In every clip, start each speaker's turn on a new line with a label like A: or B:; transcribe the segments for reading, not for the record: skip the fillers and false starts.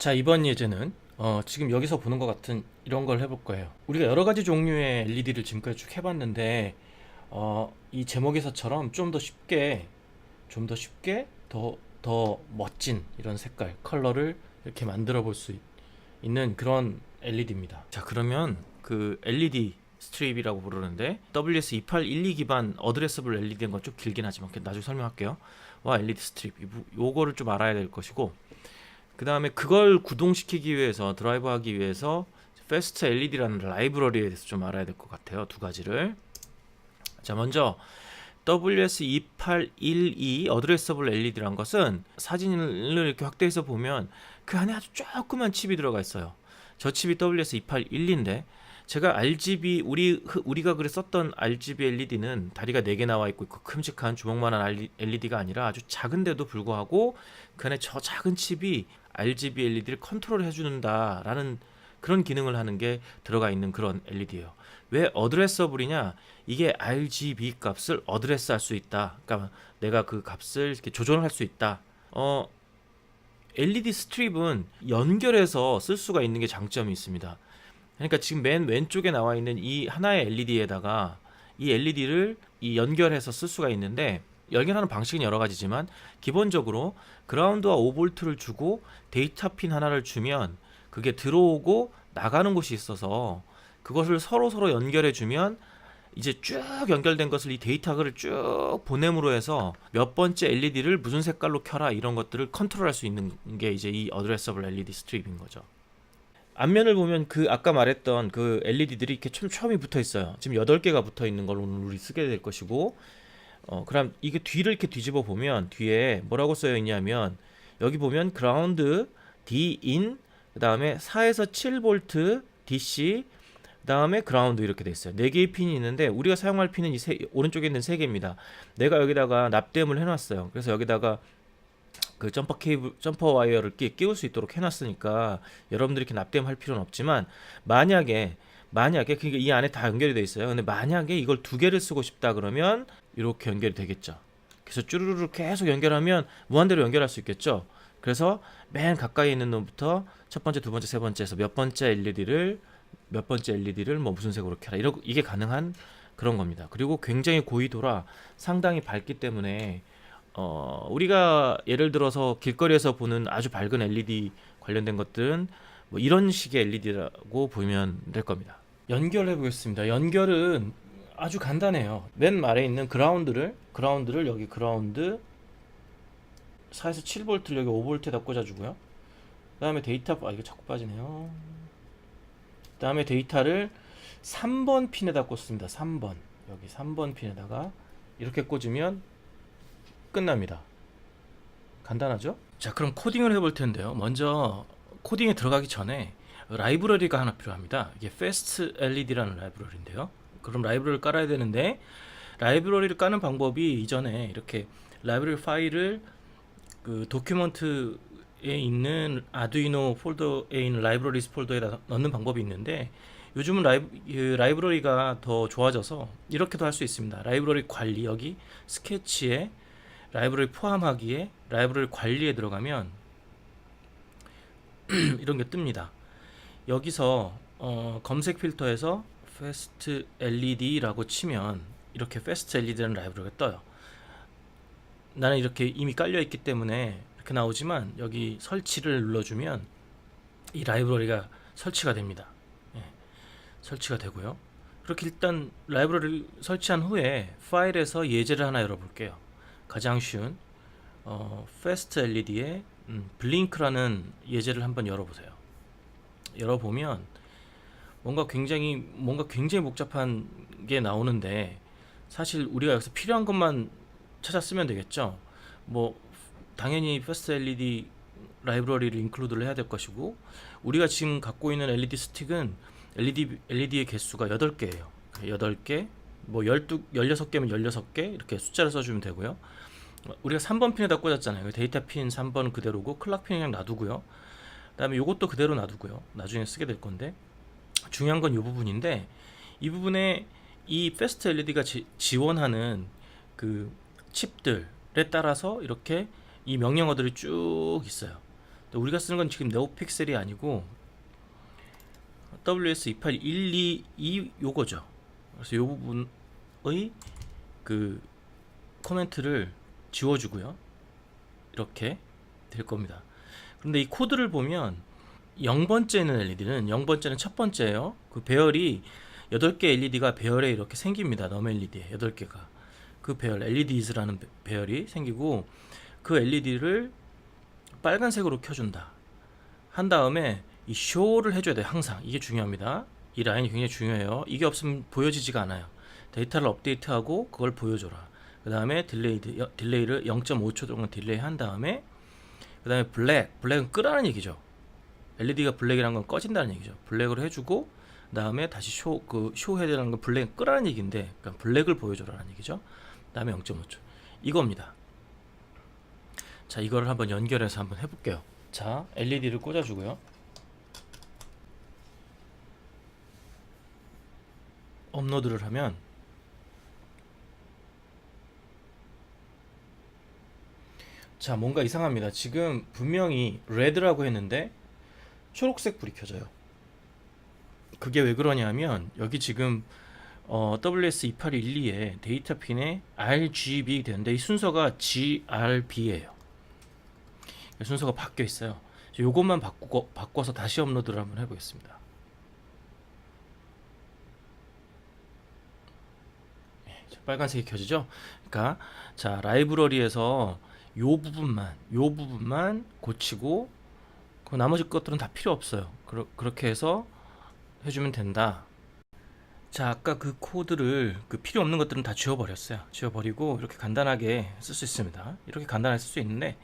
A: 자, 이번 예제는 지금 여기서 보는 것 같은 이런 걸 해볼 거예요. 우리가 여러 가지 종류의 LED를 지금까지 쭉 해봤는데 이 제목에서처럼 좀 더 쉽게 더 멋진 이런 색깔, 컬러를 이렇게 만들어 볼 수 있는 그런 LED입니다. 자, 그러면 그 LED 스트립이라고 부르는데 WS2812 기반 어드레서블 LED인 건 좀 길긴 하지만 나중에 설명할게요. 와, LED 스트립 요거를 좀 알아야 될 것이고, 그 다음에 그걸 구동시키기 위해서 드라이브하기 위해서 패스트 LED라는 라이브러리에 대해서 좀 알아야 될 것 같아요. 두 가지를. 자, 먼저 WS2812 어드레서블 LED란 것은 사진을 이렇게 확대해서 보면 그 안에 아주 조그만 칩이 들어가 있어요. 저 칩이 WS2812인데 제가 RGB 우리가 그래 썼던 RGB LED는 다리가 4개 나와 있고 큼직한 주먹만한 LED가 아니라 아주 작은데도 불구하고 그 안에 저 작은 칩이 RGB LED를 컨트롤해 주는다라는 그런 기능을 하는 게 들어가 있는 그런 LED예요. 왜 어드레서블이냐? 이게 RGB 값을 어드레스 할 수 있다. 그러니까 내가 그 값을 이렇게 조절할 수 있다. LED 스트립은 연결해서 쓸 수가 있는 게 장점이 있습니다. 그러니까 지금 맨 왼쪽에 나와 있는 이 하나의 LED에다가 이 LED를 연결해서 쓸 수가 있는데, 연결하는 방식은 여러 가지지만 기본적으로 그라운드와 5V를 주고 데이터 핀 하나를 주면 그게 들어오고 나가는 곳이 있어서 그것을 서로 연결해 주면 이제 쭉 연결된 것을 이 데이터를 쭉 보냄으로 해서 몇 번째 LED를 무슨 색깔로 켜라 이런 것들을 컨트롤할 수 있는 게 이제 이 어드레서블 LED 스트립인 거죠. 앞면을 보면 그 아까 말했던 그 LED들이 이렇게 촘촘히 붙어 있어요. 지금 8개가 붙어 있는 걸 오늘 우리 쓰게 될 것이고, 그럼 이게 뒤를 이렇게 뒤집어 보면 뒤에 뭐라고 쓰여 있냐면, 여기 보면 그라운드 D in, 그 다음에 4에서 7V DC, 그 다음에 그라운드 이렇게 돼 있어요. 4개의 핀이 있는데 우리가 사용할 핀은 오른쪽에 있는 3개입니다. 내가 여기다가 납땜을 해놨어요. 그래서 여기다가 그 점퍼 와이어를 끼울 수 있도록 해놨으니까 여러분들이 이렇게 납땜할 필요는 없지만, 만약에 그러니까 이 안에 다 연결이 돼 있어요. 근데 만약에 이걸 2개를 쓰고 싶다 그러면 이렇게 연결이 되겠죠. 그래서 쭈루루루 계속 연결하면 무한대로 연결할 수 있겠죠. 그래서 맨 가까이 있는 놈부터 첫 번째, 두 번째, 세 번째에서 몇 번째 LED를 뭐 무슨 색으로 켜라, 이게 가능한 그런 겁니다. 그리고 굉장히 고이도라 상당히 밝기 때문에 우리가 예를 들어서 길거리에서 보는 아주 밝은 LED 관련된 것들은 뭐 이런 식의 LED라고 보면 될 겁니다. 연결해 보겠습니다. 연결은 아주 간단해요. 맨 아래에 있는 그라운드를 여기 그라운드 4에서 7V를 여기 5V에다 꽂아주고요. 그 다음에 데이터, 이거 자꾸 빠지네요. 그 다음에 데이터를 3번 핀에다 꽂습니다. 3번. 여기 3번 핀에다가 이렇게 꽂으면 끝납니다. 간단하죠? 자, 그럼 코딩을 해볼 텐데요. 먼저 코딩에 들어가기 전에 라이브러리가 하나 필요합니다. 이게 Fast LED라는 라이브러리인데요. 그럼 라이브러리를 깔아야 되는데, 라이브러리를 까는 방법이 이전에 이렇게 라이브러리 파일을 그 도큐먼트에 있는 아두이노 폴더에 있는 라이브러리스 폴더에다 넣는 방법이 있는데, 요즘은 라이브러리가 더 좋아져서 이렇게도 할 수 있습니다. 라이브러리 관리, 여기 스케치에 라이브러리 포함하기에 라이브러리 관리에 들어가면 이런 게 뜹니다. 여기서 검색 필터에서 Fast LED라고 치면 이렇게 Fast LED라는 라이브러리가 떠요. 나는 이렇게 이미 깔려 있기 때문에 이렇게 나오지만 여기 설치를 눌러주면 이 라이브러리가 설치가 됩니다. 예, 설치가 되고요. 그렇게 일단 라이브러리를 설치한 후에 파일에서 예제를 하나 열어볼게요. 가장 쉬운 Fast LED의 블링크라는 예제를 한번 열어보세요. 열어보면 뭔가 굉장히 복잡한 게 나오는데, 사실 우리가 여기서 필요한 것만 찾아 쓰면 되겠죠. 뭐 당연히 Fast LED 라이브러리를 인클루드를 해야 될 것이고, 우리가 지금 갖고 있는 LED 스틱은 LED의 개수가 8개예요. 8개, 뭐 16개면 16개 이렇게 숫자를 써주면 되고요. 우리가 3번 핀에다 꽂았잖아요. 데이터 핀 3번 그대로고 클락 핀 그냥 놔두고요. 그 다음에 요것도 그대로 놔두고요. 나중에 쓰게 될 건데, 중요한 건 이 부분인데, 이 부분에 이 Fast LED가 지원하는 그 칩들에 따라서 이렇게 이 명령어들이 쭉 있어요. 우리가 쓰는 건 지금 네오픽셀이 아니고 WS28122 요거죠. 그래서 요 부분의 그 코멘트를 지워주고요. 이렇게 될 겁니다. 그런데 이 코드를 보면 0번째는 LED는 0번째는 첫 번째예요. 그 배열이 8개 LED가 배열에 이렇게 생깁니다. 넘 LED에 8개가 그 배열 LEDs라는 배열이 생기고 그 LED를 빨간색으로 켜준다 한 다음에 이 쇼를 해줘야 돼요. 항상 이게 중요합니다. 이 라인이 굉장히 중요해요. 이게 없으면 보여지지가 않아요. 데이터를 업데이트하고 그걸 보여줘라. 그 다음에 딜레이를 0.5초 동안 딜레이 한 다음에 그 다음에 블랙은 끄라는 얘기죠. LED가 블랙이라는 건 꺼진다는 얘기죠. 블랙으로 해주고 그 다음에 다시 쇼 해야 되는 건 블랙 끄라는 얘기인데, 그러니까 블랙을 보여줘라는 얘기죠. 그 다음에 0.5초 이겁니다. 자, 이거를 한번 연결해서 한번 해볼게요. 자, LED를 꽂아주고요. 업로드를 하면 자, 뭔가 이상합니다. 지금 분명히 레드라고 했는데 초록색 불이 켜져요. 그게 왜 그러냐면 여기 지금 WS2812에 데이터 핀에 RGB 되는데 이 순서가 GRB예요. 순서가 바뀌어 있어요. 요것만 바꿔서 다시 업로드를 한번 해보겠습니다. 빨간색이 켜지죠? 그러니까 자, 라이브러리에서 요 부분만 고치고 그 나머지 것들은 다 필요 없어요. 그렇게 해서 해주면 된다. 자, 아까 그 코드를 그 필요 없는 것들은 다 지워버렸어요. 지워버리고 이렇게 간단하게 쓸 수 있습니다. 이렇게 간단하게 쓸 수 있는데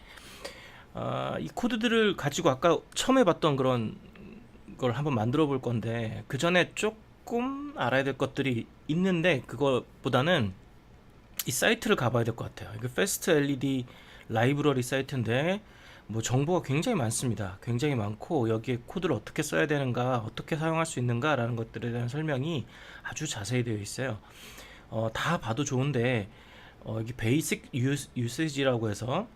A: 이 코드들을 가지고 아까 처음 해봤던 그런 걸 한번 만들어 볼 건데 그 전에 조금 알아야 될 것들이 있는데 그거보다는 이 사이트를 가봐야 될 것 같아요. 이거 Fast LED 라이브러리 사이트인데 뭐 정보가 굉장히 많습니다. 굉장히 많고 여기에 코드를 어떻게 써야 되는가, 어떻게 사용할 수 있는가 라는 것들에 대한 설명이 아주 자세히 되어 있어요. 다 봐도 좋은데 여기 베이직 유세지라고 해서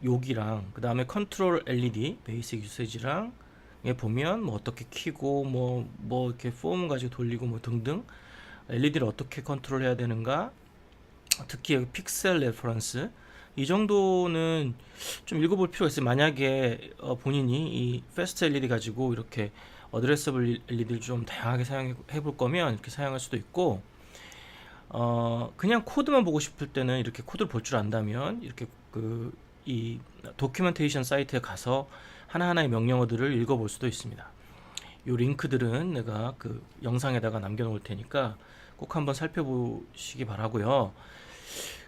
A: 여기랑 그 다음에 컨트롤 LED 베이직 유세지랑 보면 뭐 어떻게 키고 뭐 이렇게 폼 가지고 돌리고 뭐 등등 LED를 어떻게 컨트롤 해야 되는가, 특히 여기 픽셀 레퍼런스 이 정도는 좀 읽어볼 필요가 있어요. 만약에 본인이 이 패스트 LED 가지고 이렇게 어드레서블 LED를 좀 다양하게 사용해 볼 거면 이렇게 사용할 수도 있고, 그냥 코드만 보고 싶을 때는 이렇게 코드를 볼 줄 안다면 이렇게 이 도큐멘테이션 사이트에 가서 하나하나의 명령어들을 읽어볼 수도 있습니다. 이 링크들은 내가 그 영상에다가 남겨놓을 테니까 꼭 한번 살펴보시기 바라고요.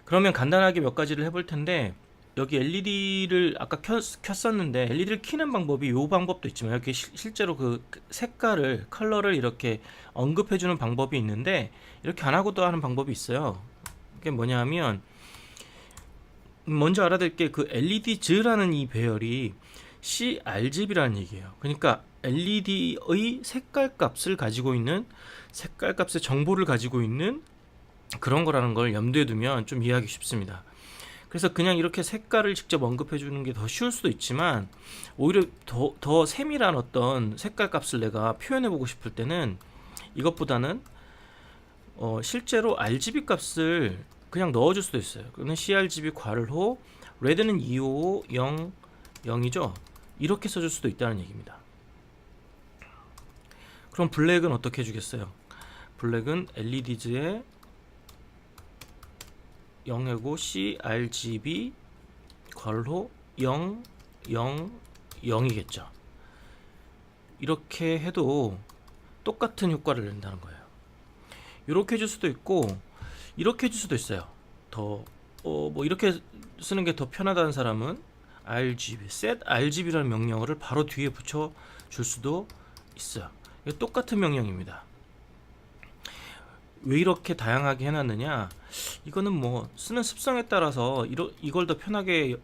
A: 그러면 간단하게 몇 가지를 해볼 텐데 여기 LED를 아까 켰었는데 LED를 키는 방법이 이 방법도 있지만 여기 실제로 그 색깔을 컬러를 이렇게 언급해주는 방법이 있는데 이렇게 안 하고도 하는 방법이 있어요. 그게 뭐냐 하면 먼저 알아야 될 게 그 LEDs라는 이 배열이 CRGB라는 얘기예요. 그러니까 LED의 색깔 값을 가지고 있는, 색깔 값의 정보를 가지고 있는 그런 거라는 걸 염두에 두면 좀 이해하기 쉽습니다. 그래서 그냥 이렇게 색깔을 직접 언급해 주는 게 더 쉬울 수도 있지만 오히려 더 세밀한 어떤 색깔 값을 내가 표현해 보고 싶을 때는 이것보다는 실제로 RGB 값을 그냥 넣어줄 수도 있어요. 그는 CRGB 괄호 레드는 255 0이죠. 이렇게 써줄 수도 있다는 얘기입니다. 그럼 블랙은 어떻게 해주겠어요? 블랙은 LEDs의 0하고 CRGB 괄호 0 0 0이겠죠. 이렇게 해도 똑같은 효과를 낸다는 거예요. 이렇게 해줄 수도 있고 이렇게 해줄 수도 있어요. 뭐 이렇게 쓰는 게 더 편하다는 사람은 RGB, set RGB라는 명령어를 바로 뒤에 붙여 줄 수도 있어요. 이게 똑같은 명령입니다. 왜 이렇게 다양하게 해놨느냐? 이거는 뭐 쓰는 습성에 따라서 이걸 더 편하게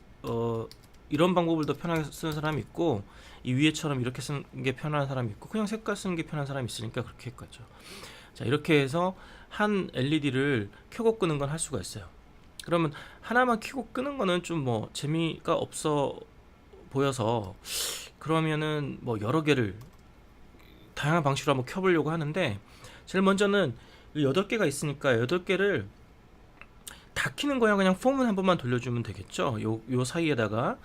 A: 이런 방법을 더 편하게 쓰는 사람이 있고 이 위에처럼 이렇게 쓰는 게 편한 사람이 있고 그냥 색깔 쓰는 게 편한 사람이 있으니까 그렇게 했겠죠. 자, 이렇게 해서 한 LED를 켜고 끄는 건 할 수가 있어요. 그러면 하나만 켜고 끄는 거는 좀 뭐 재미가 없어 보여서 그러면은 뭐 여러 개를 다양한 방식으로 한번 켜보려고 하는데, 제일 먼저는 8개가 있으니까 8개를 다 키는 거야. 그냥 포문 한 번만 돌려주면 되겠죠. 요 사이에다가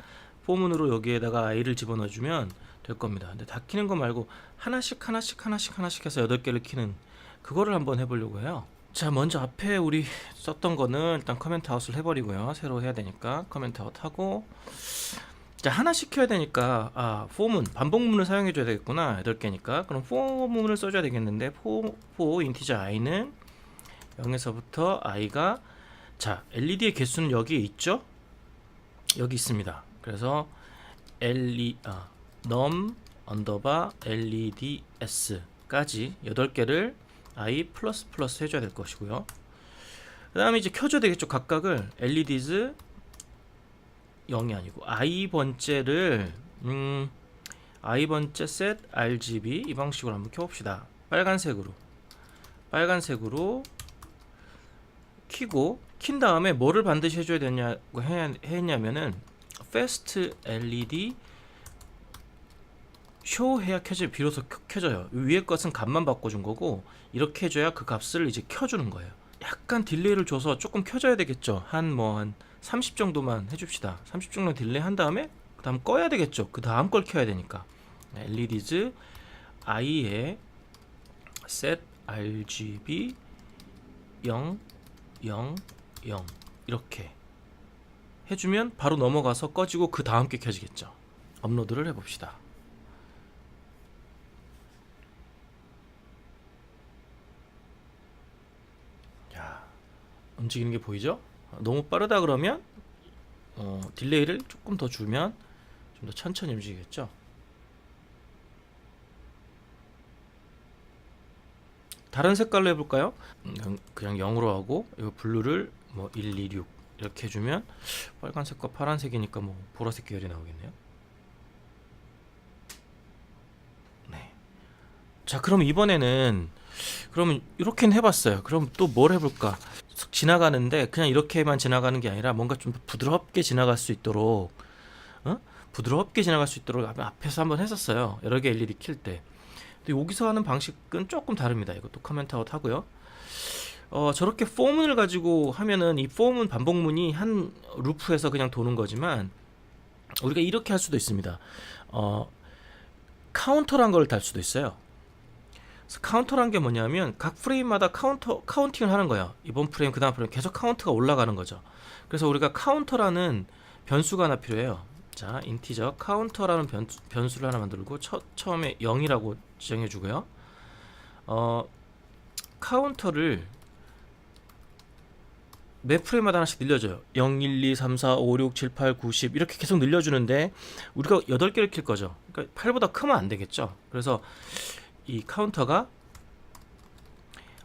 A: 포문으로 여기에다가 아이를 집어넣어주면 될 겁니다. 근데 다 키는 거 말고 하나씩 해서 8개를 키는 그거를 한번 해보려고 해요. 자, 먼저 앞에 우리 썼던 거는 일단 커멘트 아웃을 해버리고요. 새로 해야 되니까 커멘트 아웃 하고, 자, 하나씩 켜야 되니까 포문 반복문을 사용해 줘야 되겠구나. 8개니까 그럼 포문을 써줘야 되겠는데, 포 인티저 i는 0에서부터 i가, 자, LED의 개수는 여기에 있죠? 여기 있습니다. 그래서 num 언더바 LEDS까지 8개를 i 플러스 플러스 해줘야 될 것이고요. 그 다음에 이제 켜줘야 되겠죠. 각각을 LEDs 0이 아니고 i번째를 i번째 set RGB 이 방식으로 한번 켜봅시다. 빨간색으로 키고, 킨 다음에 뭐를 반드시 해줘야 되냐고 했냐면은 fast LED 쇼 해야 비로소 켜져요. 위에 것은 값만 바꿔준 거고, 이렇게 해줘야 그 값을 이제 켜주는 거예요. 약간 딜레이를 줘서 조금 켜져야 되겠죠. 한 30 정도만 해줍시다. 30 정도 딜레이 한 다음에 그 다음 꺼야 되겠죠. 그 다음 걸 켜야 되니까. LEDs i에 set RGB 0 0 0 이렇게 해주면 바로 넘어가서 꺼지고 그 다음 게 켜지겠죠. 업로드를 해봅시다. 자, 움직이는 게 보이죠? 너무 빠르다 그러면 딜레이를 조금 더 주면 좀 더 천천히 움직이겠죠. 다른 색깔로 해볼까요? 그냥 0으로 하고, 이거 블루를 126 이렇게 해주면 빨간색과 파란색이니까 보라색 계열이 나오겠네요. 네. 자, 그럼 이번에는 그러면 이렇게는 해봤어요. 그럼 또 뭘 해볼까? 지나가는데 그냥 이렇게만 지나가는 게 아니라 뭔가 좀 부드럽게 지나갈 수 있도록, 앞에서 한번 했었어요. 여러 개 LED 킬 때. 근데 여기서 하는 방식은 조금 다릅니다. 이것도 커멘트 아웃 하고요. 저렇게 포문을 가지고 하면은 이 포문 반복문이 한 루프에서 그냥 도는 거지만, 우리가 이렇게 할 수도 있습니다. 카운터란 걸 달 수도 있어요. 그래서 카운터란 게 뭐냐면 각 프레임마다 카운팅을 하는 거예요. 이번 프레임 그 다음 프레임 계속 카운트가 올라가는 거죠. 그래서 우리가 카운터라는 변수가 하나 필요해요. 자, 인티저 카운터라는 변수를 하나 만들고 처음에 0이라고 지정해 주고요. 카운터를 매 프레임마다 하나씩 늘려줘요. 0, 1, 2, 3, 4, 5, 6, 7, 8, 9, 10 이렇게 계속 늘려주는데, 우리가 8개를 킬 거죠. 그러니까 8보다 크면 안 되겠죠. 그래서 이 카운터가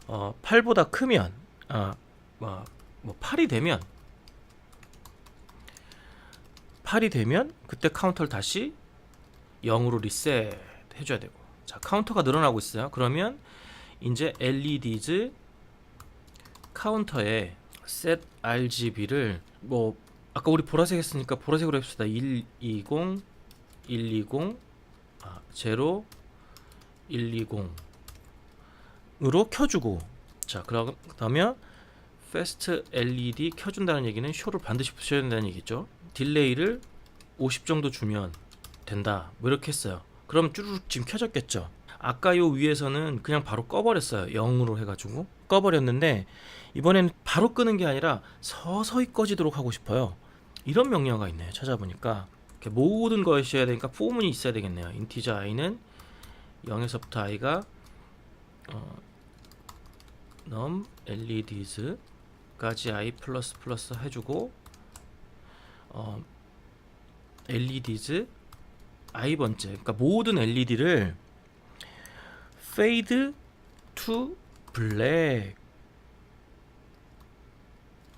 A: 8보다 크면 8이 되면 그때 카운터를 다시 0으로 리셋 해줘야 되고. 자, 카운터가 늘어나고 있어요. 그러면 이제 LEDs 카운터에 set RGB를 아까 우리 보라색 했으니까 보라색으로 해봅시다. 120 120 0 120으로 켜주고, 자, 그러면 fast LED 켜준다는 얘기는 쇼를 반드시 붙여야 된다는 얘기죠. 딜레이를 50 정도 주면 된다. 이렇게 했어요. 그럼 쭈르륵 지금 켜졌겠죠. 아까 요 위에서는 그냥 바로 꺼버렸어요. 0으로 해가지고 꺼버렸는데, 이번에는 바로 끄는 게 아니라 서서히 꺼지도록 하고 싶어요. 이런 명령어가 있네요. 찾아보니까 이렇게 모든 것이 해야 되니까 포문이 있어야 되겠네요. 인티저 i는 0에서부터 i가 num LEDs까지 i 플러스 플러스 해주고, LEDs i번째, 그러니까 모든 LED를 fade to black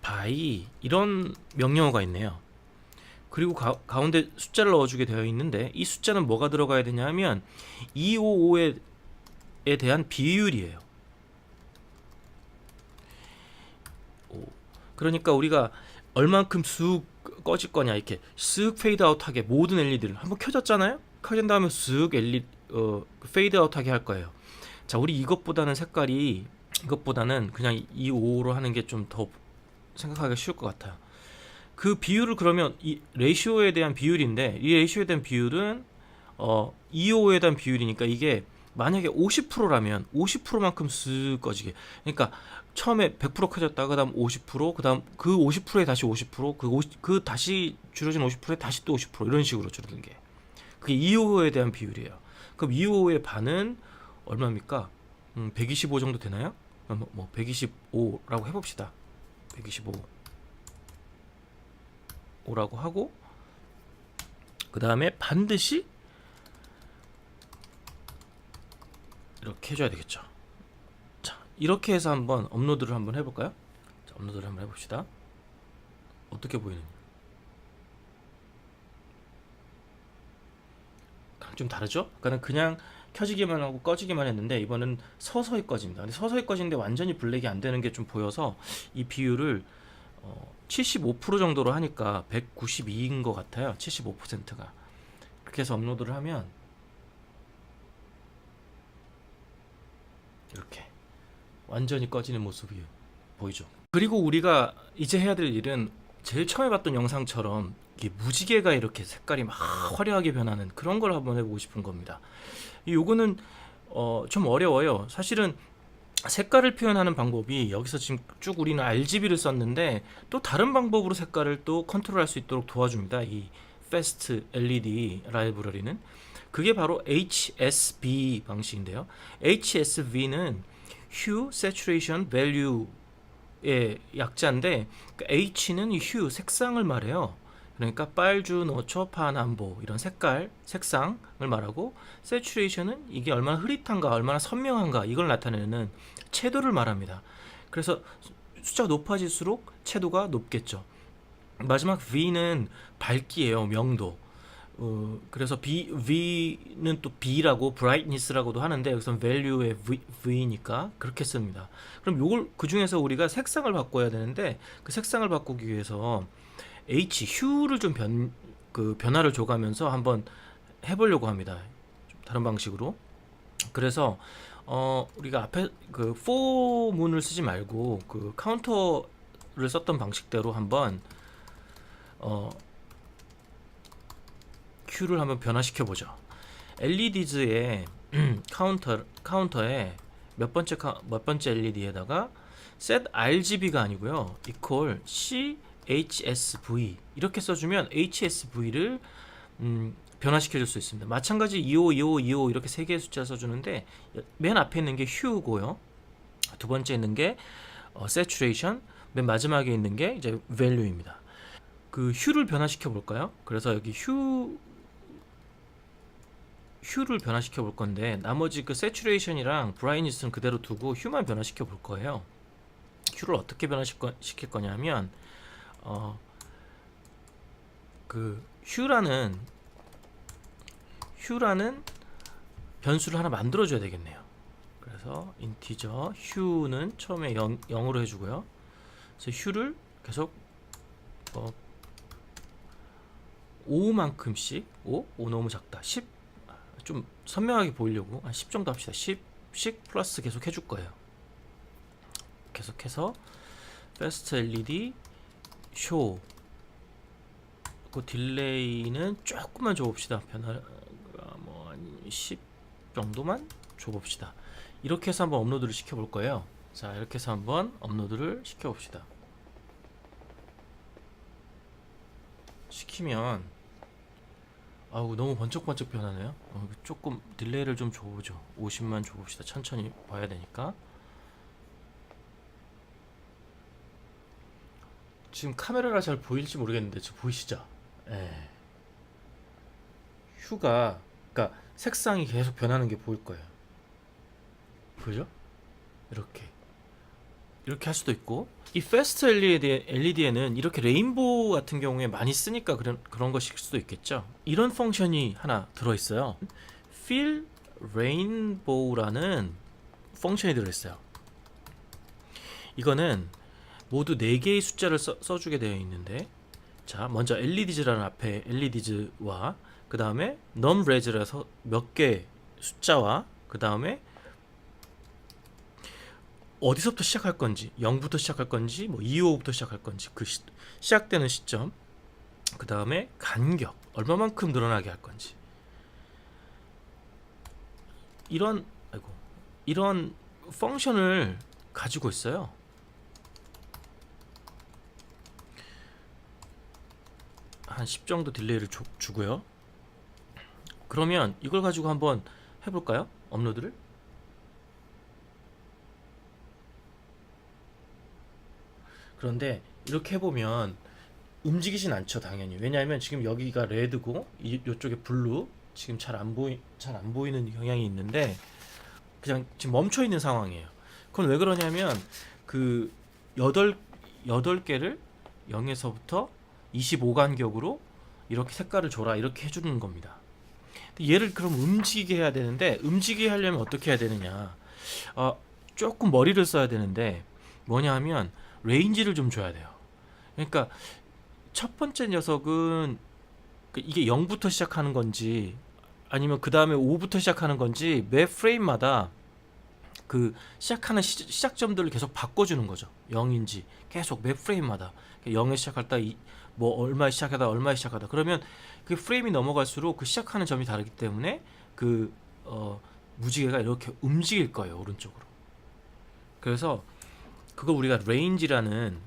A: by 이런 명령어가 있네요. 그리고 가운데 숫자를 넣어주게 되어 있는데, 이 숫자는 뭐가 들어가야 되냐 하면 255에 대한 비율이에요. 그러니까 우리가 얼만큼 꺼질 거냐, 이렇게 쓱 페이드 아웃하게 모든 LED를 한번 켜졌잖아요. 켜진 다음에 쓱 LED 페이드 아웃하게 할 거예요. 자, 우리 이것보다는 그냥 255로 하는 게 좀 더 생각하기가 쉬울 것 같아요. 그 비율을 그러면 이 레이쇼에 대한 비율인데, 이 레이쇼에 대한 비율은 255에 대한 비율이니까 이게 만약에 50%라면 50%만큼 쓱 꺼지게. 그러니까 처음에 100% 켜졌다가 그다음 50%, 그다음 그 50%에 다시 50%, 그 다시 줄어진 50%에 다시 또 50% 이런 식으로 줄어든 게. 그게 255에 대한 비율이에요. 그럼 255의 반은 얼마입니까? 125 정도 되나요? 뭐 125라고 해봅시다. 125라고 하고, 그 다음에 반드시 이렇게 해줘야 되겠죠. 자, 이렇게 해서 한번 업로드를 한번 해볼까요? 자, 업로드를 한번 해봅시다. 어떻게 보이느냐? 좀 다르죠? 아까는 그냥 켜지기만 하고 꺼지기만 했는데 이번은 서서히 꺼집니다. 근데 서서히 꺼지는데 완전히 블랙이 안 되는 게 좀 보여서 이 비율을 75% 정도로 하니까 192인 것 같아요. 75%가. 그렇게 해서 업로드를 하면 이렇게 완전히 꺼지는 모습이 보이죠. 그리고 우리가 이제 해야 될 일은 제일 처음에 봤던 영상처럼 이게 무지개가 이렇게 색깔이 막 화려하게 변하는 그런 걸 한번 해보고 싶은 겁니다. 요거는 좀 어려워요. 사실은 색깔을 표현하는 방법이 여기서 지금 쭉 우리는 RGB를 썼는데 또 다른 방법으로 색깔을 또 컨트롤할 수 있도록 도와줍니다. 이 Fast LED 라이브러리는 그게 바로 HSV 방식인데요. HSV는 Hue, Saturation, Value의 약자인데 H는 Hue, 색상을 말해요. 그러니까 빨주, 노초, 파남보 이런 색상을 말하고, Saturation은 이게 얼마나 흐릿한가, 얼마나 선명한가 이걸 나타내는 채도를 말합니다. 그래서 숫자가 높아질수록 채도가 높겠죠. 마지막 V는 밝기예요, 명도. 그래서 V는 또 B라고 brightness라고도 하는데 여기서 value의 V니까 그렇게 씁니다. 그럼 요걸 그 중에서 우리가 색상을 바꿔야 되는데 그 색상을 바꾸기 위해서 Hue를 좀 변화를 줘가면서 한번 해보려고 합니다. 좀 다른 방식으로. 그래서 우리가 앞에 그 for문을 쓰지 말고 그 카운터를 썼던 방식대로 한번 Q를 한번 변화시켜 보죠. LEDs의 카운터에 몇 번째 LED에다가 set RGB가 아니고요, equal CHSV 이렇게 써주면 HSV를 변화시켜 줄 수 있습니다. 마찬가지 25, 25, 25 이렇게 세 개의 숫자 써주는데 맨 앞에 있는 게 Hue고요, 두 번째 있는 게 Saturation, 맨 마지막에 있는 게 이제 Value입니다. 그 Hue를 변화시켜 볼까요? 그래서 여기 Hue를 변화시켜 볼 건데 나머지 그 Saturation이랑 Brightness는 그대로 두고 Hue만 변화시켜 볼 거예요. Hue를 어떻게 변화시킬 거냐면 그 Hue라는 변수를 하나 만들어 줘야 되겠네요. 그래서 인티저 Hue는 처음에 0으로 해주고요. 그래서 Hue를 계속 5만큼씩 5 너무 작다. 10 좀 선명하게 보이려고 한 10 정도 합시다. 10씩 플러스 계속 해줄 거예요. 계속해서 Fast LED 쇼, 그 딜레이는 조금만 줘봅시다. 변화 뭐 10 정도만 줘봅시다. 이렇게 해서 한번 업로드를 시켜볼 거예요. 자, 이렇게 해서 한번 업로드를 시켜봅시다. 시키면 아우 너무 번쩍번쩍 변하네요. 조금 딜레이를 좀 줘보죠. 50만 줘봅시다. 천천히 봐야 되니까. 지금 카메라가 잘 보일지 모르겠는데 지금 보이시죠? 예. 휴가 그러니까 색상이 계속 변하는 게 보일 거예요. 보이죠? 이렇게 할 수도 있고, 이 Fast LED에는 이렇게 레인보우 같은 경우에 많이 쓰니까 그런 것일 수도 있겠죠. 이런 펑션이 하나 들어있어요. Fill Rainbow라는 펑션이 들어있어요. 이거는 모두 4개의 숫자를 써주게 되어 있는데 자, 먼저 LEDs라는 앞에 LEDs와 그 다음에 numRes라서 몇 개 숫자와 그 다음에 어디서부터 시작할 건지 0부터 시작할 건지 뭐 255부터 시작할 건지 그 시작되는 시점 그 다음에 간격 얼마만큼 늘어나게 할 건지 이런 펑션을 가지고 있어요. 한 10 정도 딜레이를 주고요. 그러면 이걸 가지고 한번 해볼까요? 업로드를. 그런데 이렇게 해보면 움직이진 않죠, 당연히. 왜냐하면 지금 여기가 레드고 이쪽에 블루, 지금 잘 안 보이는 경향이 있는데 그냥 지금 멈춰 있는 상황이에요. 그건 왜 그러냐면 그 8개를 0에서부터 25 간격으로 이렇게 색깔을 줘라 이렇게 해주는 겁니다. 얘를 그럼 움직이게 해야 되는데 움직이게 하려면 어떻게 해야 되느냐? 조금 머리를 써야 되는데 뭐냐 하면 레인지를 좀 줘야 돼요. 그러니까 첫 번째 녀석은 이게 0부터 시작하는 건지 아니면 그 다음에 5부터 시작하는 건지 매 프레임마다 그 시작하는 시작점들을 계속 바꿔주는 거죠. 0인지 계속 매 프레임마다 0에 시작하다 뭐 얼마에 시작하다 얼마에 시작하다 그러면 그 프레임이 넘어갈수록 그 시작하는 점이 다르기 때문에 그 무지개가 이렇게 움직일 거예요, 오른쪽으로. 그래서 그걸 우리가 range라는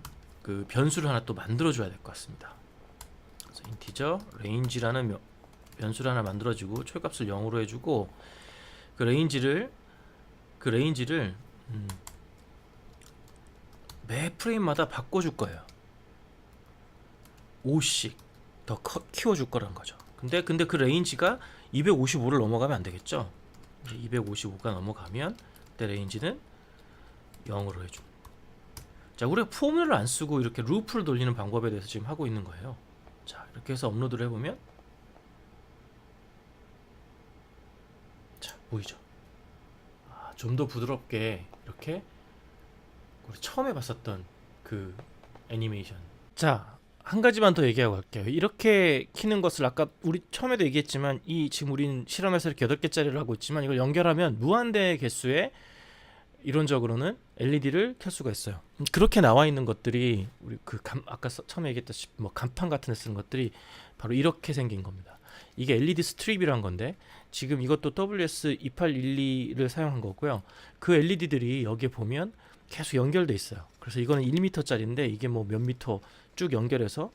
A: 그 변수를 하나 또 만들어줘야 될 것 같습니다. 그래서 인티저 range라는 변수를 하나 만들어주고 초값을 0으로 해주고 그 range를 매 프레임마다 바꿔줄 거예요. 5씩 더 키워줄 거란 거죠. 근데 그 레인지가 255를 넘어가면 안 되겠죠. 255가 넘어가면 그때 레인지는 0으로 해줘. 자, 우리가 포뮬러를 안 쓰고 이렇게 루프를 돌리는 방법에 대해서 지금 하고 있는 거예요. 자, 이렇게 해서 업로드를 해보면 자, 보이죠? 좀 더 부드럽게 이렇게 우리 처음에 봤었던 그 애니메이션. 자, 한 가지만 더 얘기하고 갈게요. 이렇게 키는 것을 아까 우리 처음에도 얘기했지만 지금 우리는 실험에서 이렇게 8개짜리를 하고 있지만 이걸 연결하면 무한대 개수의 이론적으로는 LED를 켤 수가 있어요. 그렇게 나와 있는 것들이 우리 아까 처음에 얘기했다시피 뭐 간판 같은 데 쓰는 것들이 바로 이렇게 생긴 겁니다. 이게 LED 스트립이란 건데 지금 이것도 WS2812를 사용한 거고요. 그 LED들이 여기에 보면 계속 연결돼 있어요. 그래서 이거는 1m짜리인데 이게 뭐 몇 미터 쭉 연결해서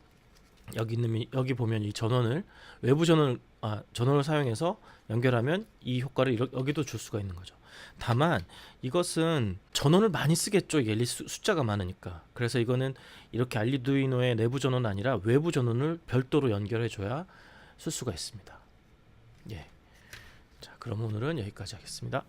A: 여기 보면 이 외부 전원을 사용해서 연결하면 이 효과를 여기도 줄 수가 있는 거죠. 다만 이것은 전원을 많이 쓰겠죠. 이 LED 숫자가 많으니까. 그래서 이거는 이렇게 알두이노의 내부 전원은 아니라 외부 전원을 별도로 연결해 줘야 쓸 수가 있습니다. 예. 자, 그럼 오늘은 여기까지 하겠습니다.